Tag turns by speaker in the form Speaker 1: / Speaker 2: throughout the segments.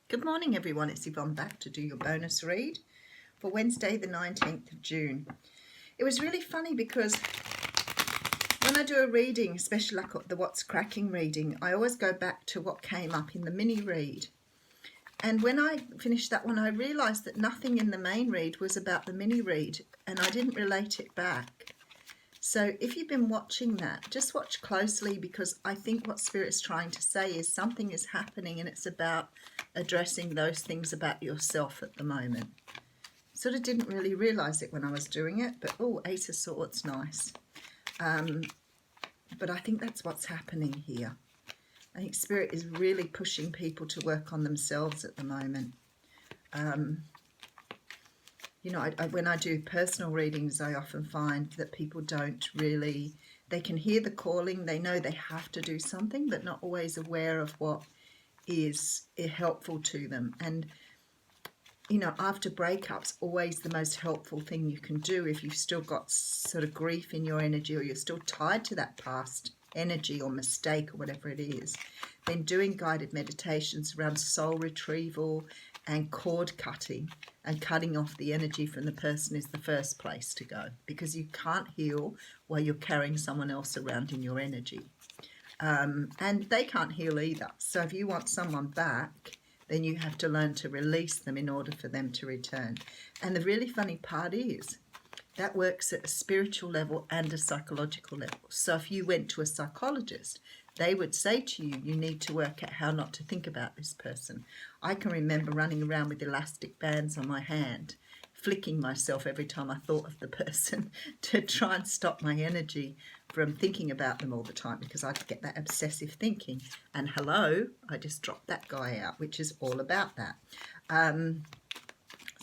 Speaker 1: Good morning, everyone. It's Yvonne back to do your bonus read for Wednesday, the 19th of June. It was really funny because when I do a reading, especially like the What's Cracking reading, I always go back to what came up in the mini read. And when I finished that one, I realised that nothing in the main read was about the mini read, and I didn't relate it back. So if you've been watching that, just watch closely, because I think what Spirit's trying to say is something is happening and it's about addressing those things about yourself at the moment. Sort of didn't really realise it when I was doing it, but oh, Ace of Swords, nice. But I think that's what's happening here. I think Spirit is really pushing people to work on themselves at the moment. You know, when I do personal readings, I often find that people don't really, they can hear the calling, they know they have to do something, but not always aware of what is helpful to them. And, you know, after breakups, always the most helpful thing you can do if you've still got sort of grief in your energy, or you're still tied to that past energy or mistake or whatever it is, then doing guided meditations around soul retrieval and cord cutting and cutting off the energy from the person is the first place to go, because you can't heal while you're carrying someone else around in your energy. And they can't heal either. So if you want someone back, then you have to learn to release them in order for them to return. And the really funny part is that works at a spiritual level and a psychological level. So if you went to a psychologist, they would say to you, you need to work out how not to think about this person. I can remember running around with elastic bands on my hand, flicking myself every time I thought of the person to try and stop my energy from thinking about them all the time, because I'd get that obsessive thinking. And hello, I just dropped that guy out, which is all about that.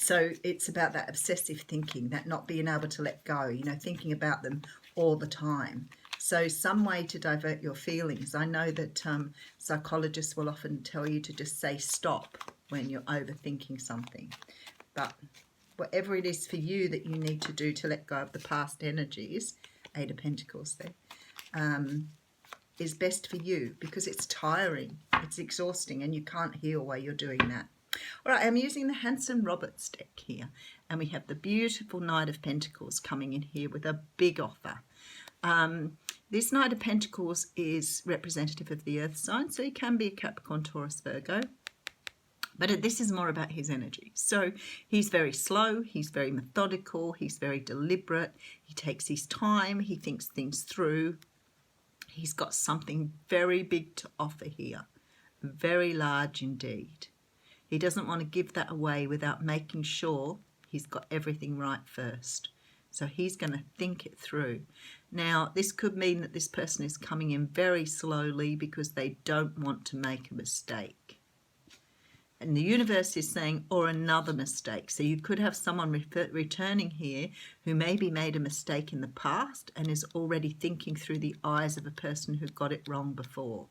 Speaker 1: So it's about that obsessive thinking, that not being able to let go, you know, thinking about them all the time. So some way to divert your feelings. I know that psychologists will often tell you to just say stop when you're overthinking something. But whatever it is for you that you need to do to let go of the past energies, Eight of Pentacles there, is best for you, because it's tiring, it's exhausting, and you can't heal while you're doing that. All right, I'm using the Hanson Roberts deck here, and we have the beautiful Knight of Pentacles coming in here with a big offer. This Knight of Pentacles is representative of the earth sign, so he can be a Capricorn, Taurus, Virgo. But this is more about his energy. So he's very slow, he's very methodical, he's very deliberate, he takes his time, he thinks things through. He's got something very big to offer here, very large indeed. He doesn't want to give that away without making sure he's got everything right first. So he's going to think it through. Now, this could mean that this person is coming in very slowly because they don't want to make a mistake. And the universe is saying, or another mistake. So you could have someone returning here who maybe made a mistake in the past and is already thinking through the eyes of a person who got it wrong before.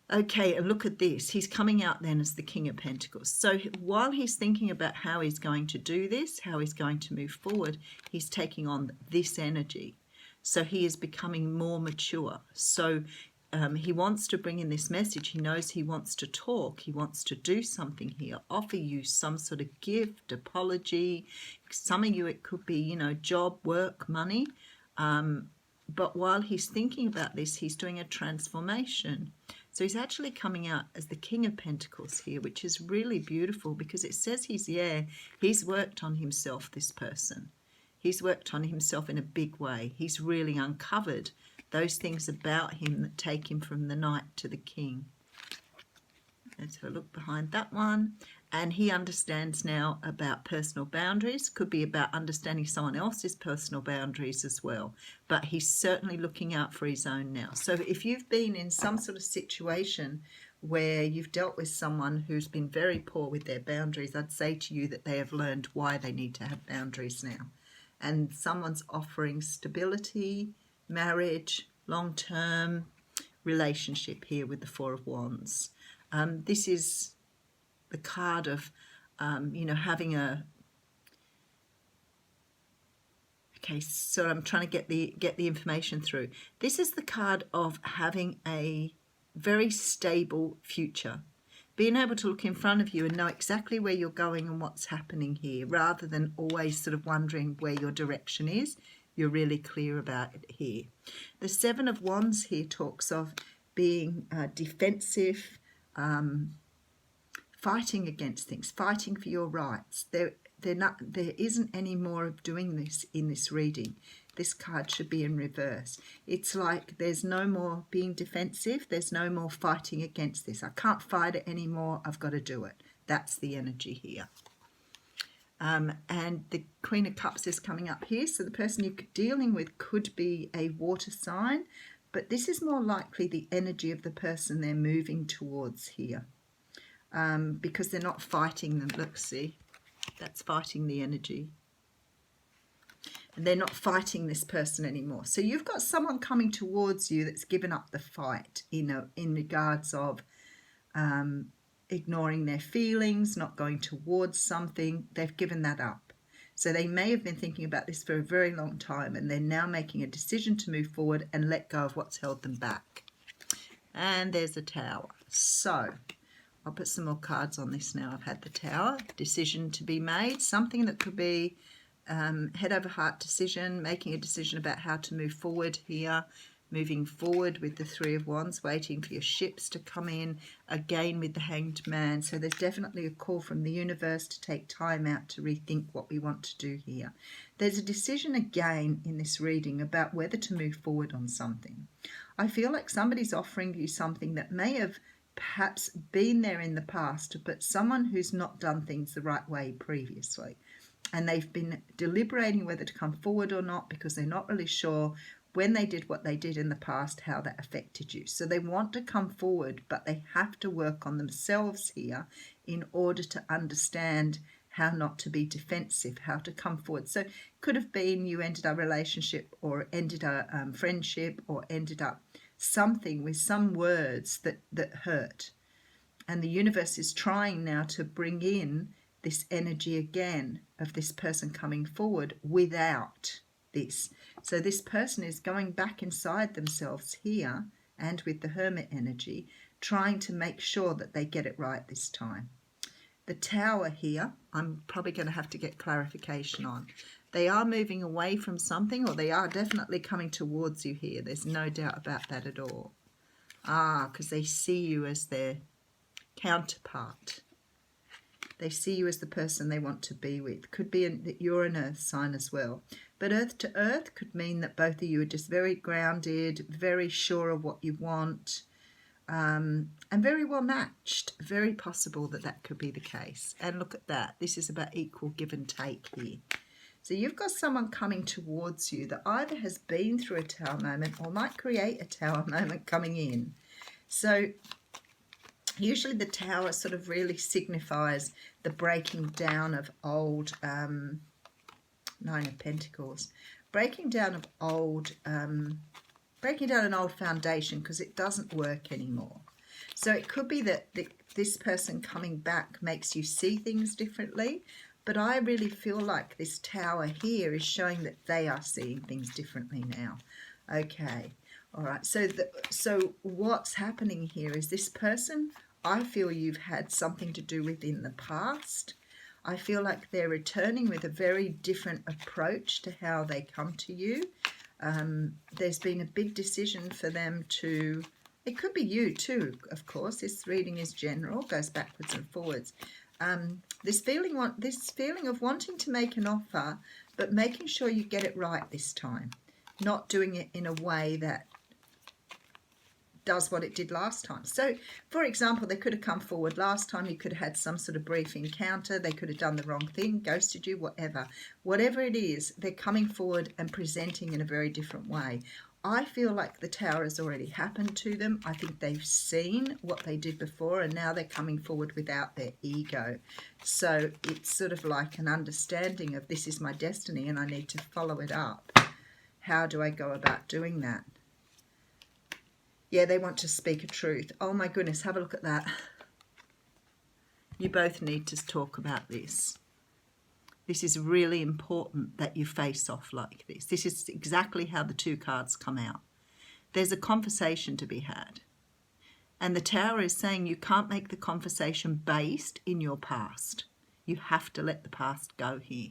Speaker 1: Okay, and look at this. He's coming out then as the King of Pentacles. So while he's thinking about how he's going to do this, how he's going to move forward, he's taking on this energy. So he is becoming more mature. So he wants to bring in this message. He knows he wants to talk. He wants to do something here, offer you some sort of gift, apology. Some of you, it could be, you know, job, work, money. But while he's thinking about this, he's doing a transformation. So he's actually coming out as the King of Pentacles here, which is really beautiful, because it says he's worked on himself, this person. He's worked on himself in a big way. He's really uncovered those things about him that take him from the Knight to the King. Let's have a look behind that one. And he understands now about personal boundaries. Could be about understanding someone else's personal boundaries as well. But he's certainly looking out for his own now. So if you've been in some sort of situation where you've dealt with someone who's been very poor with their boundaries, I'd say to you that they have learned why they need to have boundaries now. And someone's offering stability, marriage, long-term relationship here with the Four of Wands. This is the card of, you know, having a... Okay, so I'm trying to get the information through. This is the card of having a very stable future. being able to look in front of you and know exactly where you're going and what's happening here, rather than always sort of wondering where your direction is. You're really clear about it here. The Seven of Wands here talks of being defensive, fighting against things, fighting for your rights. There isn't any more of doing this in this reading. This card should be in reverse. It's like there's no more being defensive. There's no more fighting against this. I can't fight it anymore. I've got to do it. That's the energy here. And the Queen of Cups is coming up here. So the person you're dealing with could be a water sign, but this is more likely the energy of the person they're moving towards here, because they're not fighting them. Look, see, that's fighting the energy. And they're not fighting this person anymore. So you've got someone coming towards you that's given up the fight, in regards of ignoring their feelings, not going towards something. They've given that up. So they may have been thinking about this for a very long time, and they're now making a decision to move forward and let go of what's held them back. And there's a Tower. So I'll put some more cards on this now. I've had the Tower. Decision to be made. Something that could be head over heart decision, making a decision about how to move forward here, moving forward with the Three of Wands, waiting for your ships to come in, again with the Hanged Man. So there's definitely a call from the universe to take time out to rethink what we want to do here. There's a decision again in this reading about whether to move forward on something. I feel like somebody's offering you something that may have perhaps been there in the past, but someone who's not done things the right way previously. And they've been deliberating whether to come forward or not, because they're not really sure when they did what they did in the past, how that affected you. So they want to come forward, but they have to work on themselves here in order to understand how not to be defensive, how to come forward. So it could have been you ended a relationship, or ended a friendship, or ended up something with some words that hurt. And the universe is trying now to bring in this energy again of this person coming forward without this. So this person is going back inside themselves here, and with the Hermit energy, trying to make sure that they get it right this time. The Tower here, I'm probably going to have to get clarification on. They are moving away from something, or they are definitely coming towards you here. There's no doubt about that at all. Because they see you as their counterpart. They see you as the person they want to be with. Could be that you're an earth sign as well. But earth to earth could mean that both of you are just very grounded, very sure of what you want, and very well matched. Very possible that that could be the case. And look at that. This is about equal give and take here. So you've got someone coming towards you that either has been through a Tower moment or might create a Tower moment coming in. So usually the Tower sort of really signifies the breaking down of old, Nine of Pentacles, breaking down an old foundation, because it doesn't work anymore. So it could be that this person coming back makes you see things differently, but I really feel like this Tower here is showing that they are seeing things differently now. Okay, all right. So what's happening here is this person, I feel you've had something to do with in the past. I feel like they're returning with a very different approach to how they come to you. There's been a big decision for them to, it could be you too, of course. This reading is general, goes backwards and forwards. This feeling of wanting to make an offer, but making sure you get it right this time. Not doing it in a way that does what it did last time. So, for example, they could have come forward last time. You could have had some sort of brief encounter. They could have done the wrong thing, ghosted you, whatever. Whatever it is, they're coming forward and presenting in a very different way. I feel like the Tower has already happened to them. I think they've seen what they did before, and now they're coming forward without their ego. So it's sort of like an understanding of, this is my destiny and I need to follow it up. How do I go about doing that? Yeah, they want to speak a truth. Oh my goodness, have a look at that. You both need to talk about this. This is really important that you face off like this. This is exactly how the two cards come out. There's a conversation to be had. And the Tower is saying you can't make the conversation based in your past. You have to let the past go here,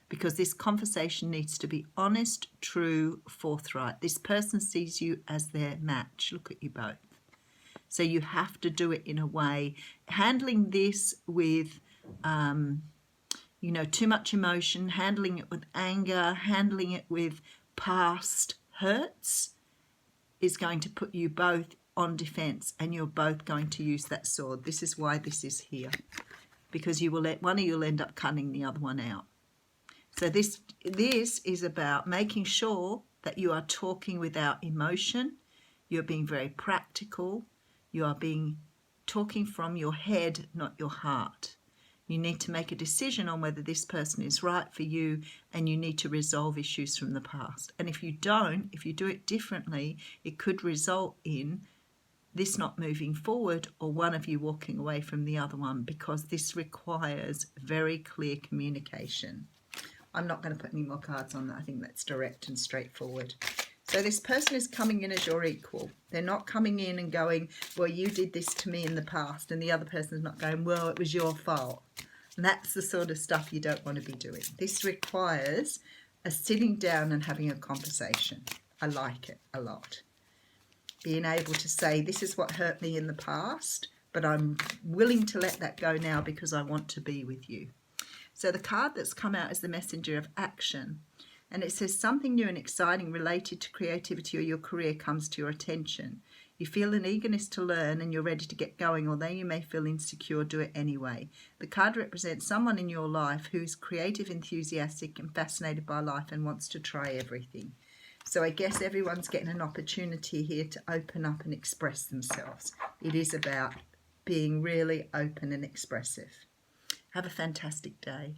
Speaker 1: because this conversation needs to be honest, true, forthright. This person sees you as their match. Look at you both. So you have to do it in a way, handling this with, too much emotion, handling it with anger, handling it with past hurts is going to put you both on defense, and you're both going to use that sword. This is why this is here, because one of you will end up cutting the other one out. So this is about making sure that you are talking without emotion. You're being very practical. You are talking from your head, not your heart. You need to make a decision on whether this person is right for you, and you need to resolve issues from the past. And if you do it differently, it could result in this not moving forward, or one of you walking away from the other one, because this requires very clear communication. I'm not going to put any more cards on that. I think that's direct and straightforward. So this person is coming in as your equal. They're not coming in and going, well, you did this to me in the past, and the other person's not going, well, it was your fault. And that's the sort of stuff you don't want to be doing. This requires a sitting down and having a conversation. I like it a lot. Being able to say, this is what hurt me in the past, but I'm willing to let that go now because I want to be with you. So the card that's come out is the messenger of action. And it says something new and exciting related to creativity or your career comes to your attention. You feel an eagerness to learn and you're ready to get going, although you may feel insecure, do it anyway. The card represents someone in your life who's creative, enthusiastic and fascinated by life and wants to try everything. So I guess everyone's getting an opportunity here to open up and express themselves. It is about being really open and expressive. Have a fantastic day.